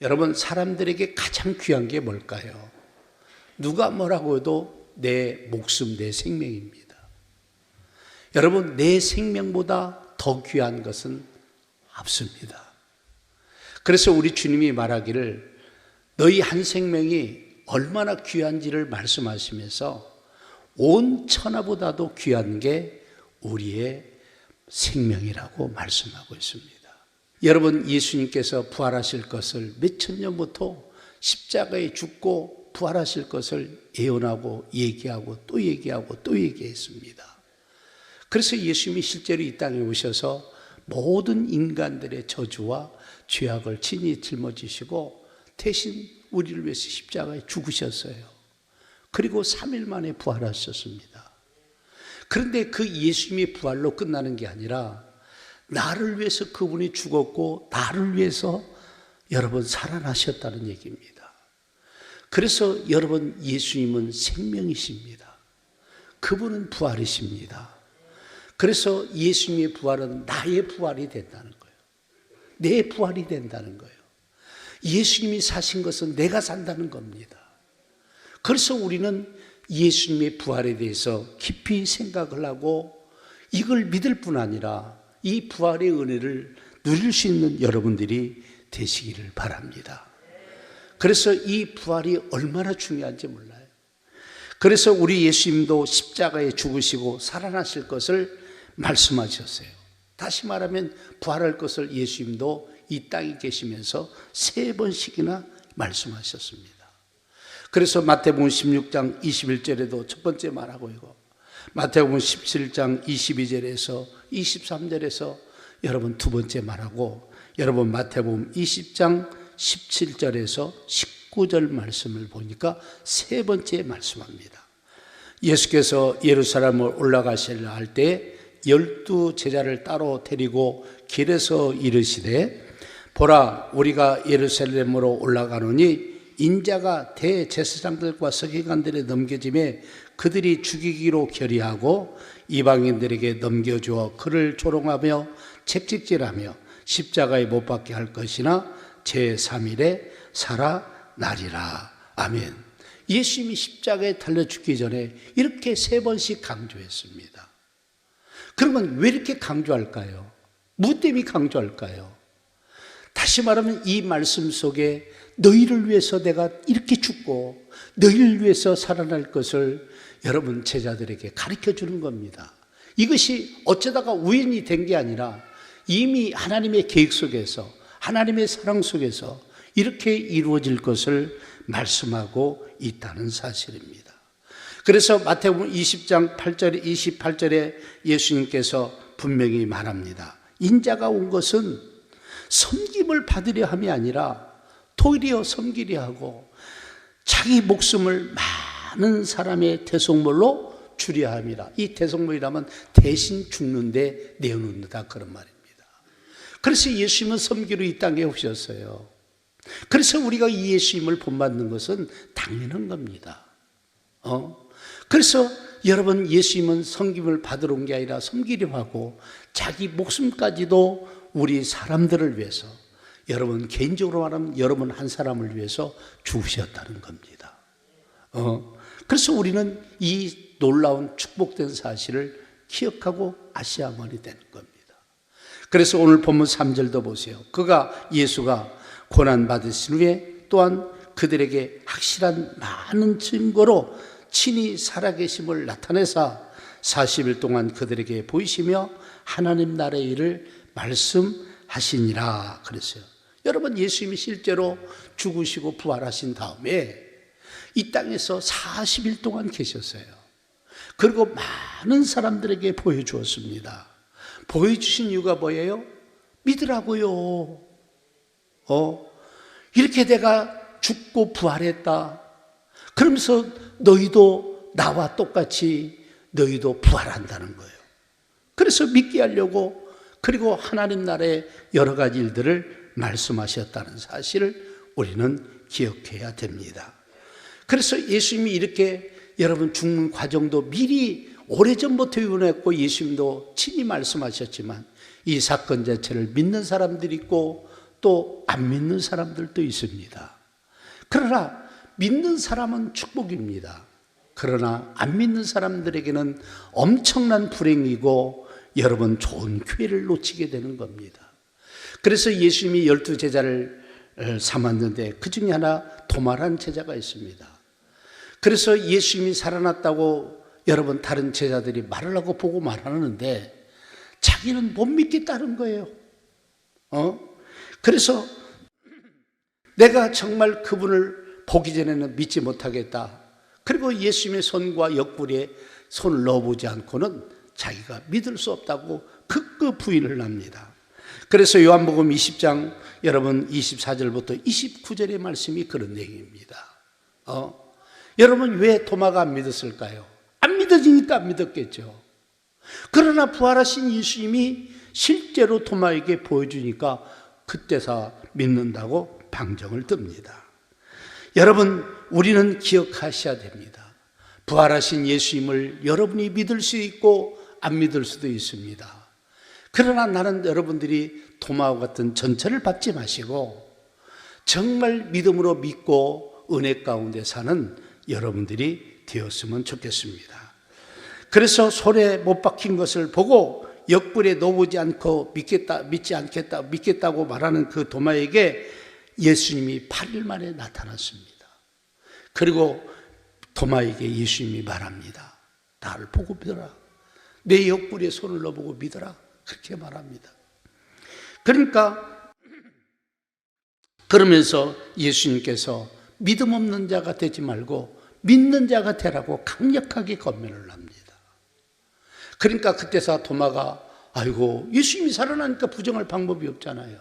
여러분, 사람들에게 가장 귀한 게 뭘까요? 누가 뭐라고 해도 내 목숨, 내 생명입니다. 여러분, 내 생명보다 더 귀한 것은 없습니다. 그래서 우리 주님이 말하기를 너희 한 생명이 얼마나 귀한지를 말씀하시면서 온 천하보다도 귀한 게 우리의 생명이라고 말씀하고 있습니다. 여러분, 예수님께서 부활하실 것을 몇천 년부터 십자가에 죽고 부활하실 것을 예언하고 얘기하고 또 얘기하고 또 얘기했습니다. 그래서 예수님이 실제로 이 땅에 오셔서 모든 인간들의 저주와 죄악을 친히 짊어지시고 대신 우리를 위해서 십자가에 죽으셨어요. 그리고 3일 만에 부활하셨습니다. 그런데 그 예수님의 부활로 끝나는 게 아니라 나를 위해서 그분이 죽었고 나를 위해서 여러분 살아나셨다는 얘기입니다. 그래서 여러분, 예수님은 생명이십니다. 그분은 부활이십니다. 그래서 예수님의 부활은 나의 부활이 된다는 거예요. 내 부활이 된다는 거예요. 예수님이 사신 것은 내가 산다는 겁니다. 그래서 우리는 예수님의 부활에 대해서 깊이 생각을 하고 이걸 믿을 뿐 아니라 이 부활의 은혜를 누릴 수 있는 여러분들이 되시기를 바랍니다. 그래서 이 부활이 얼마나 중요한지 몰라요. 그래서 우리 예수님도 십자가에 죽으시고 살아나실 것을 말씀하셨어요. 다시 말하면 부활할 것을 예수님도 이 땅에 계시면서 3번씩이나 말씀하셨습니다. 그래서 마태복음 16장 21절에도 첫 번째 말하고 있고 마태복음 17장 22절에서 23절에서 여러분 두 번째 말하고 여러분 마태복음 20장 17절에서 19절 말씀을 보니까 세 번째 말씀합니다. 예수께서 예루살렘을 올라가시려 할 때 12 제자를 따로 데리고 길에서 이르시되 보라, 우리가 예루살렘으로 올라가노니 인자가 대제사장들과 서기관들에 넘겨짐에 그들이 죽이기로 결의하고 이방인들에게 넘겨주어 그를 조롱하며 채찍질하며 십자가에 못 박게 할 것이나 제3일에 살아나리라. 아멘. 예수님이 십자가에 달려 죽기 전에 이렇게 3번씩 강조했습니다. 그러면 왜 이렇게 강조할까요? 뭐 때문에 강조할까요? 다시 말하면 이 말씀 속에 너희를 위해서 내가 이렇게 죽고 너희를 위해서 살아날 것을 여러분 제자들에게 가르쳐 주는 겁니다. 이것이 어쩌다가 우연히 된 게 아니라 이미 하나님의 계획 속에서 하나님의 사랑 속에서 이렇게 이루어질 것을 말씀하고 있다는 사실입니다. 그래서 마태복음 20장 8절에 28절에 예수님께서 분명히 말합니다. 인자가 온 것은 섬김을 받으려 함이 아니라 도리어 섬기려 하고 자기 목숨을 많은 사람의 대속물로 주려 함이라. 이 대속물이라면 대신 죽는데 내어놓는다, 그런 말입니다. 그래서 예수님은 섬기러 이 땅에 오셨어요. 그래서 우리가 이 예수님을 본받는 것은 당연한 겁니다. 그래서 여러분, 예수님은 섬김을 받으러 온 게 아니라 섬기려 하고 자기 목숨까지도 우리 사람들을 위해서, 여러분 개인적으로 말하면 여러분 한 사람을 위해서 죽으셨다는 겁니다. 그래서 우리는 이 놀라운 축복된 사실을 기억하고 아셔야만이 되는 겁니다. 그래서 오늘 본문 3절도 보세요. 예수가 고난받으신 후에 또한 그들에게 확실한 많은 증거로 친히 살아계심을 나타내사 40일 동안 그들에게 보이시며 하나님 나라의 일을 말씀하시니라 그랬어요. 여러분, 예수님이 실제로 죽으시고 부활하신 다음에 이 땅에서 40일 동안 계셨어요. 그리고 많은 사람들에게 보여주었습니다. 보여주신 이유가 뭐예요? 믿으라고요. 이렇게 내가 죽고 부활했다. 그러면서 너희도 나와 똑같이 너희도 부활한다는 거예요. 그래서 믿게 하려고, 그리고 하나님 나라의 여러 가지 일들을 말씀하셨다는 사실을 우리는 기억해야 됩니다. 그래서 예수님이 이렇게 여러분 죽는 과정도 미리 오래전부터 예언했고 예수님도 친히 말씀하셨지만 이 사건 자체를 믿는 사람들이 있고 또 안 믿는 사람들도 있습니다. 그러나 믿는 사람은 축복입니다. 그러나 안 믿는 사람들에게는 엄청난 불행이고 여러분 좋은 기회를 놓치게 되는 겁니다. 그래서 예수님이 12제자를 삼았는데 그 중에 하나 도마라는 제자가 있습니다. 그래서 예수님이 살아났다고 여러분 다른 제자들이 말을 하고 보고 말하는데 자기는 못 믿겠다는 거예요. 그래서 내가 정말 그분을 보기 전에는 믿지 못하겠다. 그리고 예수님의 손과 옆구리에 손을 넣어보지 않고는 자기가 믿을 수 없다고 극구 부인을 합니다. 그래서 요한복음 20장 여러분 24절부터 29절의 말씀이 그런 내용입니다. 여러분 왜 도마가 안 믿었을까요? 안 믿어지니까 안 믿었겠죠. 그러나 부활하신 예수님이 실제로 도마에게 보여주니까 그때서 믿는다고 방정을 듭니다. 여러분 우리는 기억하셔야 됩니다. 부활하신 예수님을 여러분이 믿을 수 있고 안 믿을 수도 있습니다. 그러나 나는 여러분들이 도마와 같은 전철을 밟지 마시고 정말 믿음으로 믿고 은혜 가운데 사는 여러분들이 되었으면 좋겠습니다. 그래서 손에 못 박힌 것을 보고 옆구리에 넣어보지 않고 믿겠다고 말하는 그 도마에게 예수님이 8일 만에 나타났습니다. 그리고 도마에게 예수님이 말합니다. 나를 보고 믿어라. 내 옆구리에 손을 넣어보고 믿어라. 그렇게 말합니다. 그러면서 예수님께서 믿음 없는 자가 되지 말고 믿는 자가 되라고 강력하게 권면을 합니다. 그러니까 그때서 도마가 아이고 예수님이 살아나니까 부정할 방법이 없잖아요.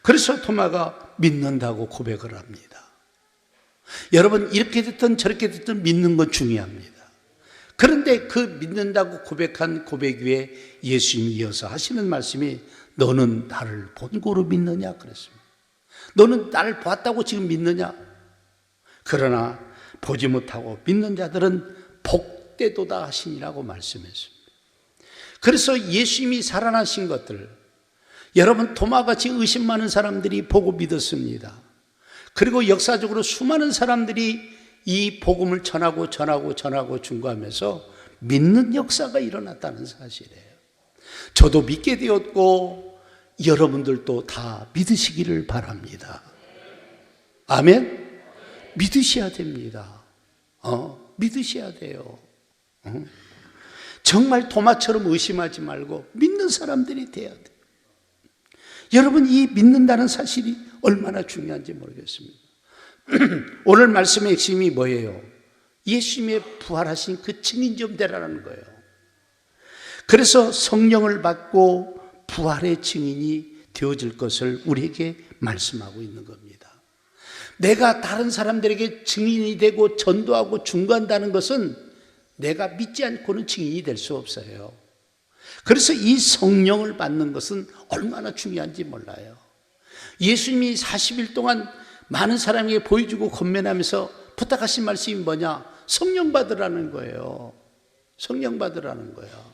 그래서 도마가 믿는다고 고백을 합니다. 여러분 이렇게 됐든 저렇게 됐든 믿는 건 중요합니다. 그런데 그 믿는다고 고백한 고백 위에 예수님이 이어서 하시는 말씀이 너는 나를 본 고로 믿느냐 그랬습니다. 너는 나를 봤다고 지금 믿느냐? 그러나 보지 못하고 믿는 자들은 복되도다 하시니라고 말씀했습니다. 그래서 예수님이 살아나신 것들 여러분 도마같이 의심 많은 사람들이 보고 믿었습니다. 그리고 역사적으로 수많은 사람들이 이 복음을 전하고 중거하면서 믿는 역사가 일어났다는 사실이에요. 저도 믿게 되었고 여러분들도 다 믿으시기를 바랍니다. 아멘? 믿으셔야 됩니다. 믿으셔야 돼요. 정말 도마처럼 의심하지 말고 믿는 사람들이 돼야 돼요. 여러분 이 믿는다는 사실이 얼마나 중요한지 모르겠습니다. 오늘 말씀의 핵심이 뭐예요? 예수님의 부활하신 그 증인 좀 되라는 거예요. 그래서 성령을 받고 부활의 증인이 되어질 것을 우리에게 말씀하고 있는 겁니다. 내가 다른 사람들에게 증인이 되고 전도하고 중보한다는 것은 내가 믿지 않고는 증인이 될 수 없어요. 그래서 이 성령을 받는 것은 얼마나 중요한지 몰라요. 예수님이 40일 동안 많은 사람에게 보여주고 권면하면서 부탁하신 말씀이 뭐냐? 성령 받으라는 거예요. 성령 받으라는 거예요.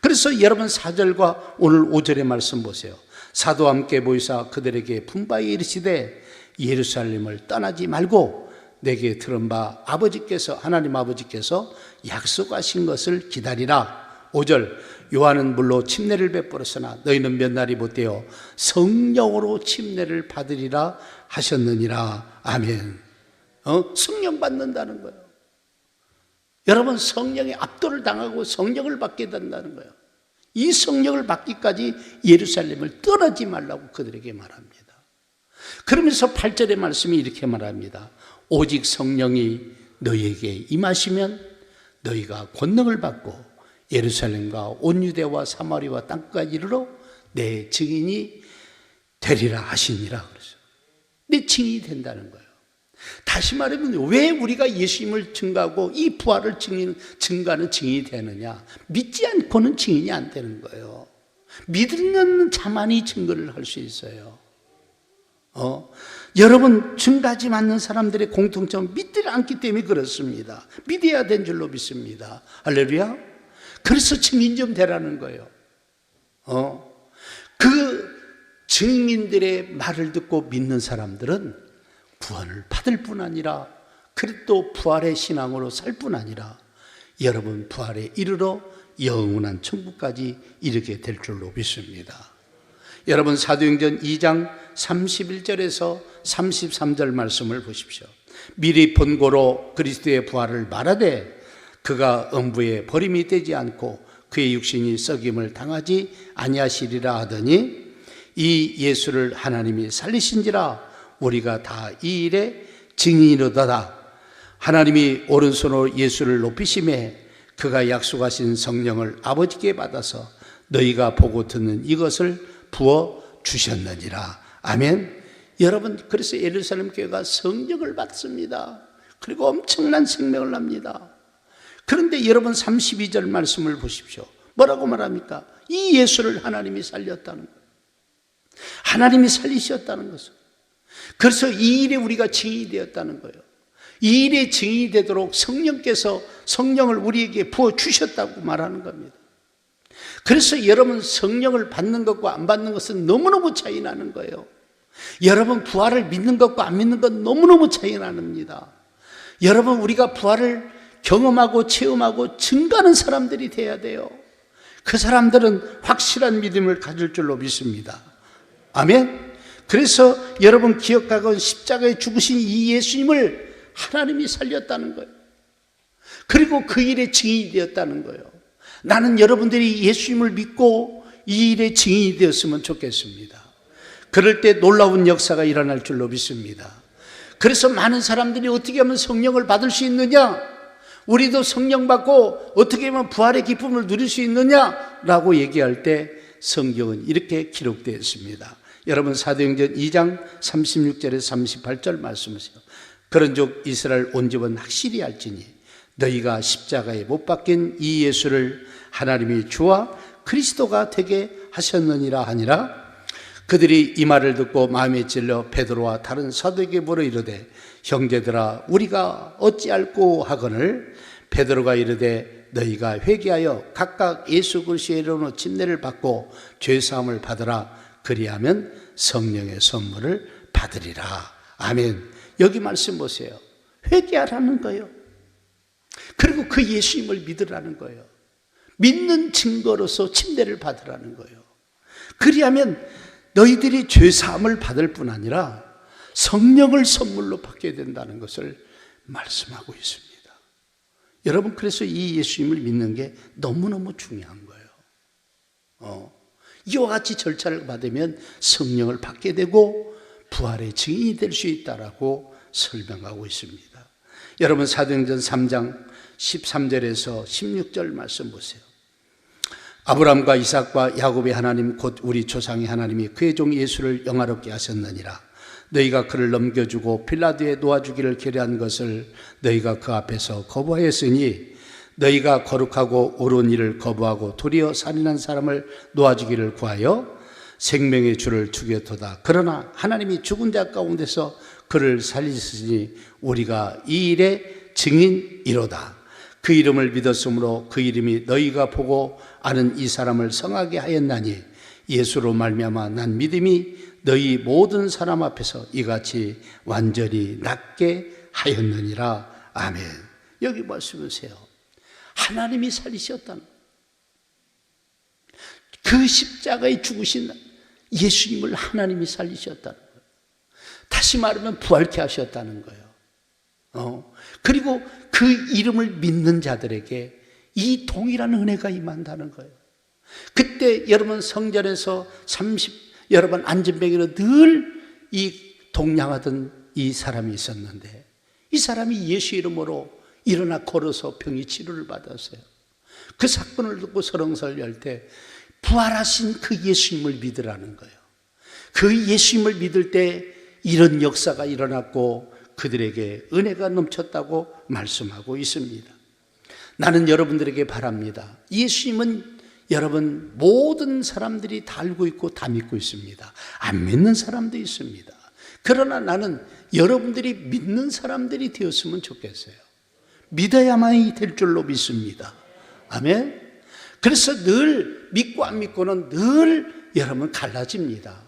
그래서 여러분 4절과 오늘 5절의 말씀 보세요. 사도와 함께 모이사 그들에게 분바에 이르시되 예루살렘을 떠나지 말고 내게 들은 바 하나님 아버지께서 약속하신 것을 기다리라. 5절 요한은 물로 침례를 베풀었으나 너희는 몇 날이 못되어 성령으로 침례를 받으리라 하셨느니라. 아멘. 성령 받는다는 거예요. 여러분 성령의 압도를 당하고 성령을 받게 된다는 거예요. 이 성령을 받기까지 예루살렘을 떠나지 말라고 그들에게 말합니다. 그러면서 8절의 말씀이 이렇게 말합니다. 오직 성령이 너희에게 임하시면 너희가 권능을 받고 예루살렘과 온 유대와 사마리아 땅까지 이르러 내 증인이 되리라 하시니라. 그래서 내 증인이 된다는 거예요. 다시 말하면 왜 우리가 예수님을 증거하고 이 부활을 증거하는 증인이 되느냐? 믿지 않고는 증인이 안 되는 거예요. 믿는 자만이 증거를 할 수 있어요. 여러분, 증가하지 않는 사람들의 공통점 믿지 않기 때문에 그렇습니다. 믿어야 된 줄로 믿습니다. 할렐루야. 그래서 증인 좀 되라는 거예요. 그 증인들의 말을 듣고 믿는 사람들은 구원을 받을 뿐 아니라, 그리스도 부활의 신앙으로 살 뿐 아니라 여러분 부활에 이르러 영원한 천국까지 이르게 될 줄로 믿습니다. 여러분, 사도행전 2장 31절에서 33절 말씀을 보십시오. 미리 본고로 그리스도의 부활을 말하되 그가 음부에 버림이 되지 않고 그의 육신이 썩임을 당하지 아니하시리라 하더니 이 예수를 하나님이 살리신지라 우리가 다 이 일에 증인이로다. 하나님이 오른손으로 예수를 높이심에 그가 약속하신 성령을 아버지께 받아서 너희가 보고 듣는 이것을 부어 주셨느니라. 아멘. 여러분, 그래서 예루살렘 교회가 성령을 받습니다. 그리고 엄청난 생명을 납니다. 그런데 여러분 32절 말씀을 보십시오. 뭐라고 말합니까? 이 예수를 하나님이 살렸다는 거예요. 하나님이 살리셨다는 것을. 그래서 이 일에 우리가 증인이 되었다는 거예요. 이 일에 증인이 되도록 성령께서 성령을 우리에게 부어주셨다고 말하는 겁니다. 그래서 여러분, 성령을 받는 것과 안 받는 것은 너무너무 차이 나는 거예요. 여러분, 부활을 믿는 것과 안 믿는 것 너무너무 차이 납니다. 여러분, 우리가 부활을 경험하고 체험하고 증가하는 사람들이 돼야 돼요. 그 사람들은 확실한 믿음을 가질 줄로 믿습니다. 아멘. 그래서 여러분 기억하고 십자가에 죽으신 이 예수님을 하나님이 살렸다는 거예요. 그리고 그 일에 증인이 되었다는 거예요. 나는 여러분들이 예수님을 믿고 이 일에 증인이 되었으면 좋겠습니다. 그럴 때 놀라운 역사가 일어날 줄로 믿습니다. 그래서 많은 사람들이 어떻게 하면 성령을 받을 수 있느냐, 우리도 성령 받고 어떻게 하면 부활의 기쁨을 누릴 수 있느냐라고 얘기할 때 성경은 이렇게 기록되어 있습니다. 여러분, 사도행전 2장 36절에서 38절 말씀하세요. 그런즉 이스라엘 온 집은 확실히 알지니 너희가 십자가에 못 박힌 이 예수를 하나님이 주와 그리스도가 되게 하셨느니라 하니라. 그들이 이 말을 듣고 마음에 찔려 베드로와 다른 사도에게 물어 이르되 형제들아 우리가 어찌할꼬 하거늘 베드로가 이르되 너희가 회개하여 각각 예수 그리스도의 이름으로 침례를 받고 죄사함을 받으라. 그리하면 성령의 선물을 받으리라. 아멘. 여기 말씀 보세요. 회개하라는 거예요. 그리고 그 예수님을 믿으라는 거예요. 믿는 증거로서 침례를 받으라는 거예요. 그리하면 너희들이 죄사함을 받을 뿐 아니라 성령을 선물로 받게 된다는 것을 말씀하고 있습니다. 여러분, 그래서 이 예수님을 믿는 게 너무너무 중요한 거예요. 이와 같이 절차를 받으면 성령을 받게 되고 부활의 증인이 될 수 있다라고 설명하고 있습니다. 여러분, 사도행전 3장 13절에서 16절 말씀 보세요. 아브라함과 이삭과 야곱의 하나님 곧 우리 조상의 하나님이 그의 종 예수를 영화롭게 하셨느니라. 너희가 그를 넘겨주고 빌라도에 놓아주기를 계략한 것을 너희가 그 앞에서 거부하였으니 너희가 거룩하고 옳은 일을 거부하고 도리어 살인한 사람을 놓아주기를 구하여 생명의 주를 죽였도다. 그러나 하나님이 죽은 자 가운데서 그를 살리시니 우리가 이 일의 증인이로다. 그 이름을 믿었으므로 그 이름이 너희가 보고 아는 이 사람을 성하게 하였나니 예수로 말미암아 난 믿음이 너희 모든 사람 앞에서 이같이 완전히 낫게 하였느니라. 아멘. 여기 말씀하세요. 하나님이 살리셨다는, 그 십자가에 죽으신 예수님을 하나님이 살리셨다는 거예요. 다시 말하면 부활케 하셨다는 거예요. 그리고 그 이름을 믿는 자들에게 이 동일한 은혜가 임한다는 거예요. 그때 여러분 성전에서 여러분 안전병으로 늘 이 동냥하던 이 사람이 있었는데 이 사람이 예수 이름으로 일어나 걸어서 병이 치료를 받았어요. 그 사건을 듣고 설렁설 열 때 부활하신 그 예수님을 믿으라는 거예요. 그 예수님을 믿을 때 이런 역사가 일어났고 그들에게 은혜가 넘쳤다고 말씀하고 있습니다. 나는 여러분들에게 바랍니다. 예수님은 여러분 모든 사람들이 다 알고 있고 다 믿고 있습니다. 안 믿는 사람도 있습니다. 그러나 나는 여러분들이 믿는 사람들이 되었으면 좋겠어요. 믿어야만이 될 줄로 믿습니다. 아멘. 그래서 늘 믿고 안 믿고는 늘 여러분 갈라집니다.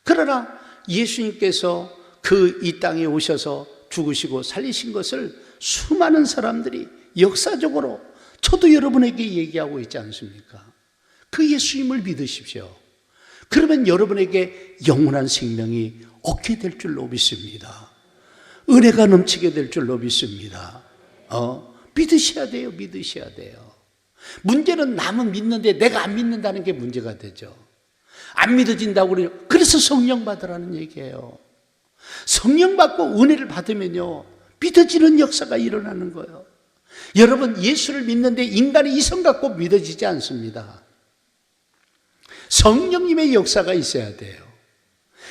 그러나 예수님께서 그 이 땅에 오셔서 죽으시고 살리신 것을 수많은 사람들이 역사적으로 저도 여러분에게 얘기하고 있지 않습니까? 그 예수님을 믿으십시오. 그러면 여러분에게 영원한 생명이 얻게 될 줄로 믿습니다. 은혜가 넘치게 될 줄로 믿습니다. 믿으셔야 돼요. 믿으셔야 돼요. 문제는 남은 믿는데 내가 안 믿는다는 게 문제가 되죠. 안 믿어진다고 그래요. 그래서 성령 받으라는 얘기예요. 성령 받고 은혜를 받으면요, 믿어지는 역사가 일어나는 거예요. 여러분, 예수를 믿는데 인간의 이성 갖고 믿어지지 않습니다. 성령님의 역사가 있어야 돼요.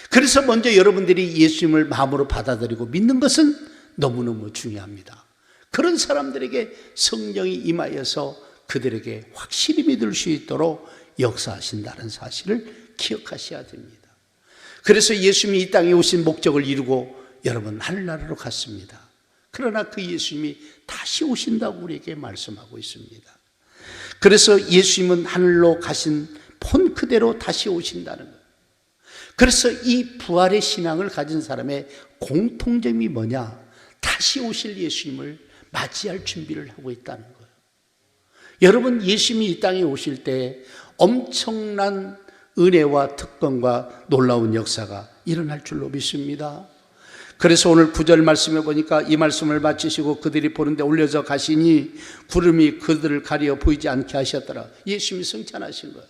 그래서 먼저 여러분들이 예수님을 마음으로 받아들이고 믿는 것은 너무너무 중요합니다. 그런 사람들에게 성령이 임하여서 그들에게 확실히 믿을 수 있도록 역사하신다는 사실을 기억하셔야 됩니다. 그래서 예수님이 이 땅에 오신 목적을 이루고 여러분 하늘나라로 갔습니다. 그러나 그 예수님이 다시 오신다고 우리에게 말씀하고 있습니다. 그래서 예수님은 하늘로 가신 폰 그대로 다시 오신다는 거예요. 그래서 이 부활의 신앙을 가진 사람의 공통점이 뭐냐? 다시 오실 예수님을 맞이할 준비를 하고 있다는 거예요. 여러분, 예수님이 이 땅에 오실 때 엄청난 은혜와 특권과 놀라운 역사가 일어날 줄로 믿습니다. 그래서 오늘 9절 말씀에 보니까 이 말씀을 마치시고 그들이 보는데 올려져 가시니 구름이 그들을 가려 보이지 않게 하셨더라. 예수님이 승천하신 거예요.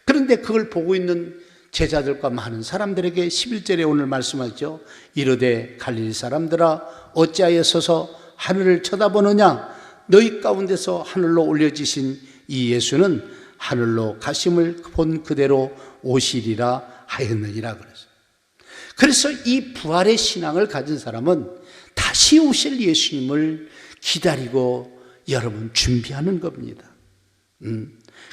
그런데 그걸 보고 있는 제자들과 많은 사람들에게 11절에 오늘 말씀하죠. 이르되 갈릴리 사람들아 어찌하여 서서 하늘을 쳐다보느냐? 너희 가운데서 하늘로 올려지신 이 예수는 하늘로 가심을 본 그대로 오시리라 하였느니라 그랬어요. 그래서 이 부활의 신앙을 가진 사람은 다시 오실 예수님을 기다리고 여러분 준비하는 겁니다.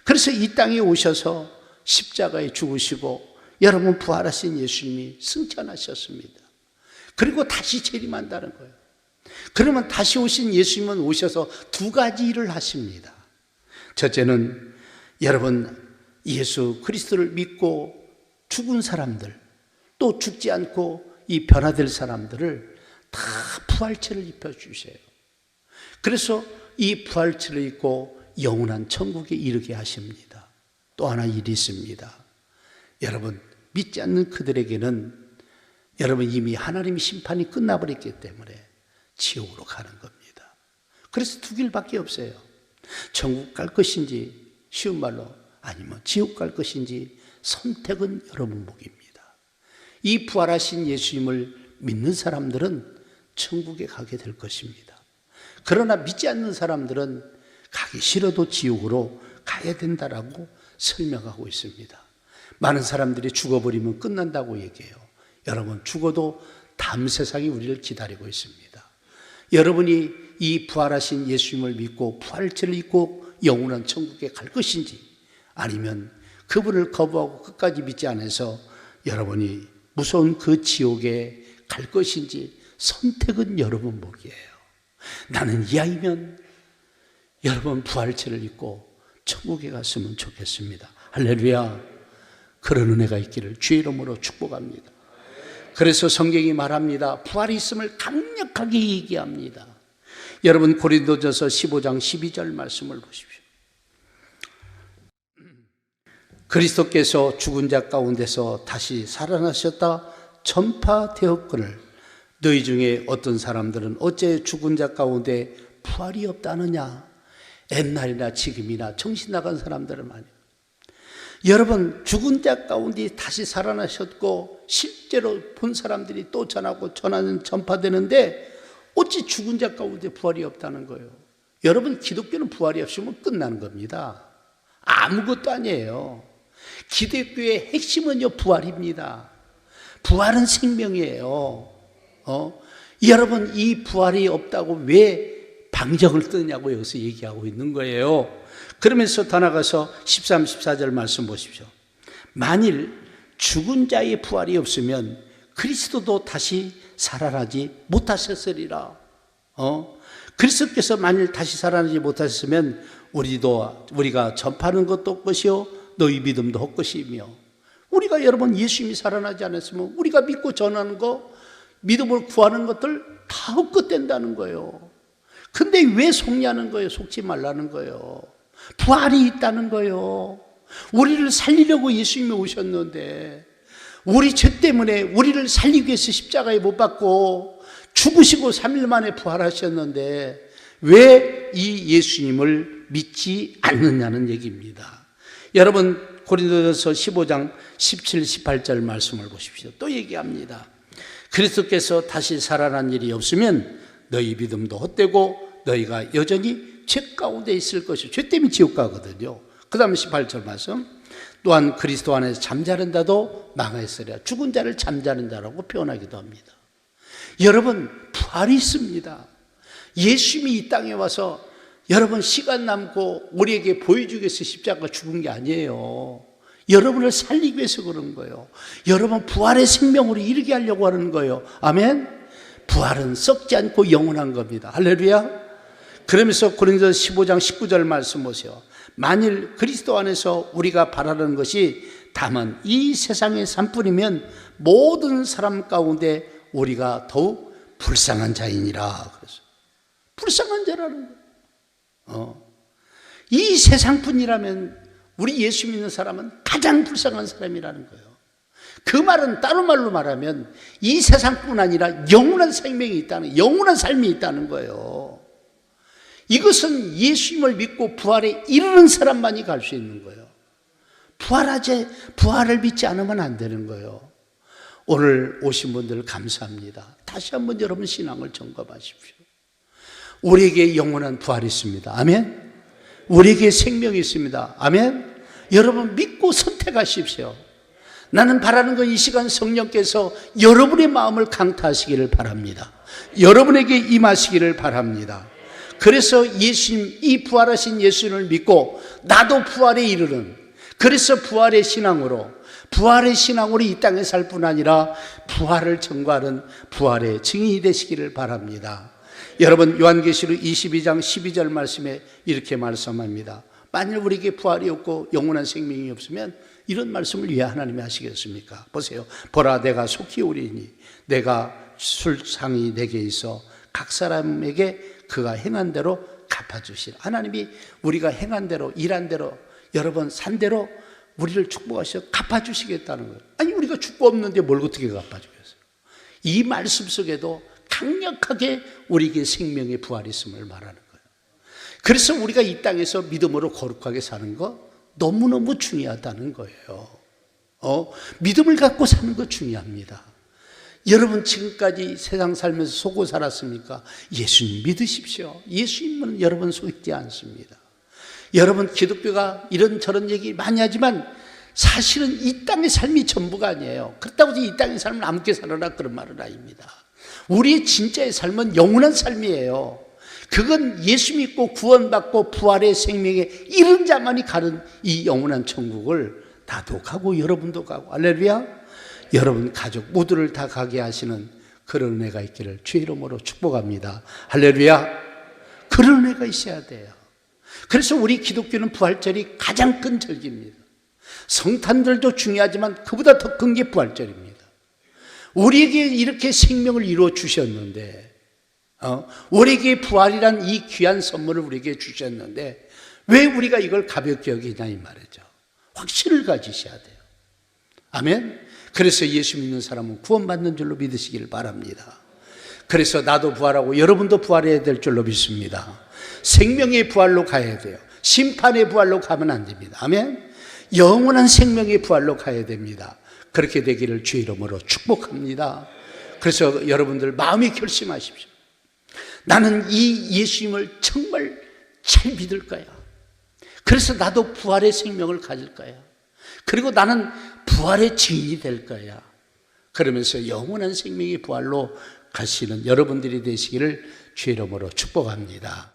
그래서 이 땅에 오셔서 십자가에 죽으시고 여러분 부활하신 예수님이 승천하셨습니다. 그리고 다시 재림한다는 거예요. 그러면 다시 오신 예수님은 오셔서 두 가지 일을 하십니다. 첫째는 여러분 예수 그리스도를 믿고 죽은 사람들, 또 죽지 않고 이 변화될 사람들을 다 부활체를 입혀주세요. 그래서 이 부활체를 입고 영원한 천국에 이르게 하십니다. 또 하나 일이 있습니다. 여러분, 믿지 않는 그들에게는 여러분 이미 하나님의 심판이 끝나버렸기 때문에 지옥으로 가는 겁니다. 그래서 두 길밖에 없어요. 천국 갈 것인지 쉬운 말로 아니면 지옥 갈 것인지 선택은 여러분 목입니다. 이 부활하신 예수님을 믿는 사람들은 천국에 가게 될 것입니다. 그러나 믿지 않는 사람들은 가기 싫어도 지옥으로 가야 된다라고 설명하고 있습니다. 많은 사람들이 죽어버리면 끝난다고 얘기해요. 여러분, 죽어도 다음 세상이 우리를 기다리고 있습니다. 여러분이 이 부활하신 예수님을 믿고 부활체를 입고 영원한 천국에 갈 것인지 아니면 그분을 거부하고 끝까지 믿지 않아서 여러분이 무서운 그 지옥에 갈 것인지 선택은 여러분 목이에요. 나는 이아이면 여러분 부활체를 입고 천국에 갔으면 좋겠습니다. 할렐루야. 그런 은혜가 있기를 주의 이름으로 축복합니다. 그래서 성경이 말합니다. 부활이 있음을 강력하게 얘기합니다. 여러분 고린도전서 15장 12절 말씀을 보십시오. 그리스도께서 죽은 자 가운데서 다시 살아나셨다 전파되었거늘 너희 중에 어떤 사람들은 어째 죽은 자 가운데 부활이 없다느냐? 옛날이나 지금이나 정신 나간 사람들은 많이. 여러분, 죽은 자 가운데 다시 살아나셨고 실제로 본 사람들이 또 전하고 전파되는데 어찌 죽은 자 가운데 부활이 없다는 거예요? 여러분, 기독교는 부활이 없으면 끝나는 겁니다. 아무것도 아니에요. 기독교의 핵심은요 부활입니다. 부활은 생명이에요. 여러분, 이 부활이 없다고 왜 방정을 뜨냐고 여기서 얘기하고 있는 거예요. 그러면서 더 나가서 13, 14절 말씀 보십시오. 만일 죽은 자의 부활이 없으면 그리스도도 다시 살아나지 못하셨으리라. 그리스도께서 만일 다시 살아나지 못하셨으면 우리가 전파하는 것도 헛것이요 너희 믿음도 헛것이며, 우리가 여러분 예수님이 살아나지 않았으면 우리가 믿고 전하는 거, 믿음을 구하는 것들 다 헛것된다는 거예요. 근데 왜 속냐는 거예요? 속지 말라는 거예요. 부활이 있다는 거예요. 우리를 살리려고 예수님이 오셨는데, 우리 죄 때문에 우리를 살리기 위해서 십자가에 못 박고 죽으시고 3일 만에 부활하셨는데 왜 이 예수님을 믿지 않느냐는 얘기입니다. 여러분 고린도전서 15장 17, 18절 말씀을 보십시오. 또 얘기합니다. 그리스도께서 다시 살아난 일이 없으면 너희 믿음도 헛되고 너희가 여전히 죄 가운데 있을 것이요. 죄 때문에 지옥 가거든요. 그 다음에 18절 말씀. 또한 그리스도 안에서 잠자는 자도 망하였으리라. 죽은 자를 잠자는 자라고 표현하기도 합니다. 여러분 부활이 있습니다. 예수님이 이 땅에 와서 여러분 시간 남고 우리에게 보여주기 위해서 십자가 죽은 게 아니에요. 여러분을 살리기 위해서 그런 거예요. 여러분 부활의 생명으로 이르게 하려고 하는 거예요. 아멘. 부활은 썩지 않고 영원한 겁니다. 할렐루야. 그러면서 고린도서 15장 19절 말씀 보세요. 만일 그리스도 안에서 우리가 바라는 것이 다만 이 세상의 삶뿐이면 모든 사람 가운데 우리가 더욱 불쌍한 자이니라. 그래서 불쌍한 자라는 거예요. 이 세상뿐이라면 우리 예수 믿는 사람은 가장 불쌍한 사람이라는 거예요. 그 말은 다른 말로 말하면 이 세상뿐 아니라 영원한 생명이 있다는, 영원한 삶이 있다는 거예요. 이것은 예수님을 믿고 부활에 이르는 사람만이 갈 수 있는 거예요. 부활을 믿지 않으면 안 되는 거예요. 오늘 오신 분들 감사합니다. 다시 한번 여러분 신앙을 점검하십시오. 우리에게 영원한 부활이 있습니다. 아멘. 우리에게 생명이 있습니다. 아멘. 여러분 믿고 선택하십시오. 나는 바라는 건 이 시간 성령께서 여러분의 마음을 강타하시기를 바랍니다. 여러분에게 임하시기를 바랍니다. 그래서 예수님, 이 부활하신 예수님을 믿고 나도 부활에 이르는, 그래서 부활의 신앙으로 이 땅에 살 뿐 아니라 부활을 전가하는 부활의 증인이 되시기를 바랍니다. 여러분 요한계시록 22장 12절 말씀에 이렇게 말씀합니다. 만일 우리에게 부활이 없고 영원한 생명이 없으면 이런 말씀을 왜 하나님이 하시겠습니까? 보세요. 보라 내가 속히 오리니 내가 술상이 내게 있어 각 사람에게 그가 행한 대로 갚아주시라. 하나님이 우리가 행한 대로, 일한 대로, 여러분 산 대로 우리를 축복하셔서 갚아주시겠다는 거예요. 아니 우리가 죽고 없는데 뭘 어떻게 갚아주겠어요? 이 말씀 속에도 강력하게 우리에게 생명의 부활이 있음을 말하는 거예요. 그래서 우리가 이 땅에서 믿음으로 거룩하게 사는 거 너무너무 중요하다는 거예요. 믿음을 갖고 사는 거 중요합니다. 여러분 지금까지 세상 살면서 속고 살았습니까? 예수님 믿으십시오. 예수님은 여러분 속지 않습니다. 여러분 기독교가 이런저런 얘기 많이 하지만 사실은 이 땅의 삶이 전부가 아니에요. 그렇다고 이 땅의 삶을 아무렇게 살아라 그런 말은 아닙니다. 우리의 진짜의 삶은 영원한 삶이에요. 그건 예수 믿고 구원받고 부활의 생명에 이른 자만이 가는 이 영원한 천국을 나도 가고 여러분도 가고, 할렐루야. 여러분 가족 모두를 다 가게 하시는 그런 은혜가 있기를 주의 이름으로 축복합니다. 할렐루야. 그런 은혜가 있어야 돼요. 그래서 우리 기독교는 부활절이 가장 큰 절기입니다. 성탄들도 중요하지만 그보다 더 큰 게 부활절입니다. 우리에게 이렇게 생명을 이루어 주셨는데, 우리에게 부활이란 이 귀한 선물을 우리에게 주셨는데 왜 우리가 이걸 가볍게 여기냐 이 말이죠. 확신을 가지셔야 돼요. 아멘. 그래서 예수 믿는 사람은 구원받는 줄로 믿으시길 바랍니다. 그래서 나도 부활하고 여러분도 부활해야 될 줄로 믿습니다. 생명의 부활로 가야 돼요. 심판의 부활로 가면 안 됩니다. 아멘. 영원한 생명의 부활로 가야 됩니다. 그렇게 되기를 주의 이름으로 축복합니다. 그래서 여러분들 마음이 결심하십시오. 나는 이 예수님을 정말 잘 믿을 거야. 그래서 나도 부활의 생명을 가질 거야. 그리고 나는 부활의 증인이 될 거야. 그러면서 영원한 생명의 부활로 가시는 여러분들이 되시기를 주의 이름으로 축복합니다.